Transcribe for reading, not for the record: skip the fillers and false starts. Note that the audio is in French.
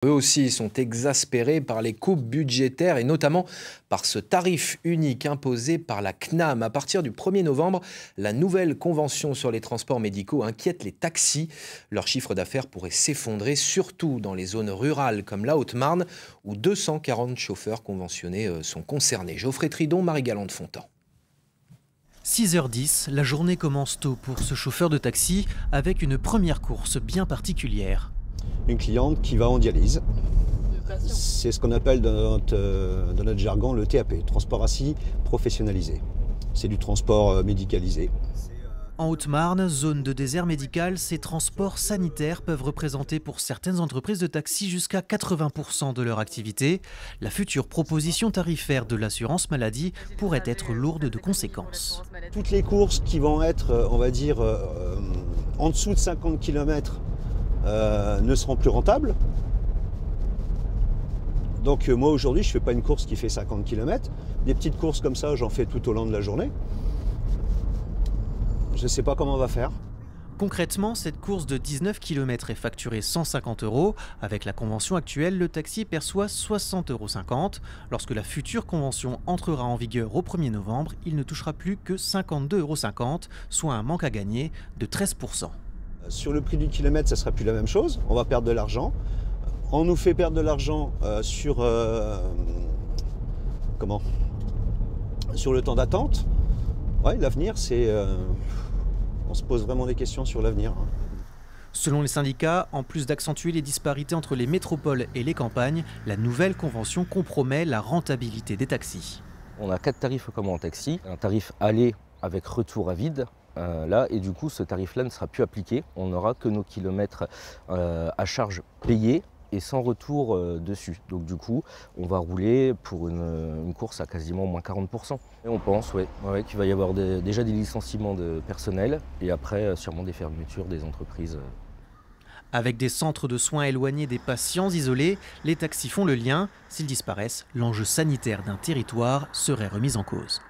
Eux aussi sont exaspérés par les coupes budgétaires et notamment par ce tarif unique imposé par la CNAM. À partir du 1er novembre, la nouvelle convention sur les transports médicaux inquiète les taxis. Leur chiffre d'affaires pourrait s'effondrer, surtout dans les zones rurales comme la Haute-Marne, où 240 chauffeurs conventionnés sont concernés. Geoffrey Tridon, Marie-Galante Fontan. 6h10, la journée commence tôt pour ce chauffeur de taxi avec une première course bien particulière. Une cliente qui va en dialyse. C'est ce qu'on appelle dans notre jargon le TAP, transport assis professionnalisé. C'est du transport médicalisé. En Haute-Marne, zone de désert médical, ces transports sanitaires peuvent représenter pour certaines entreprises de taxi jusqu'à 80% de leur activité. La future proposition tarifaire de l'assurance maladie pourrait être lourde de conséquences. Toutes les courses qui vont être, on va dire, en dessous de 50 km ne seront plus rentables. Donc moi aujourd'hui je ne fais pas une course qui fait 50 km. Des petites courses comme ça j'en fais tout au long de la journée. Je ne sais pas comment on va faire. Concrètement, cette course de 19 km est facturée 150 €. Avec la convention actuelle, le taxi perçoit 60,50 €. Lorsque la future convention entrera en vigueur au 1er novembre, il ne touchera plus que 52,50 €, soit un manque à gagner de 13%. Sur le prix du kilomètre, ça ne sera plus la même chose. On va perdre de l'argent. On nous fait perdre de l'argent sur le temps d'attente. Ouais, l'avenir, c'est... on se pose vraiment des questions sur l'avenir. Selon les syndicats, en plus d'accentuer les disparités entre les métropoles et les campagnes, la nouvelle convention compromet la rentabilité des taxis. On a 4 tarifs communs en taxi. Un tarif aller avec retour à vide. Et du coup, ce tarif-là ne sera plus appliqué. On n'aura que nos kilomètres à charge payés et sans retour dessus. Donc du coup, on va rouler pour une course à quasiment moins 40%. Et on pense qu'il va y avoir déjà des licenciements de personnel et après sûrement des fermetures des entreprises. Avec des centres de soins éloignés des patients isolés, les taxis font le lien. S'ils disparaissent, l'enjeu sanitaire d'un territoire serait remis en cause.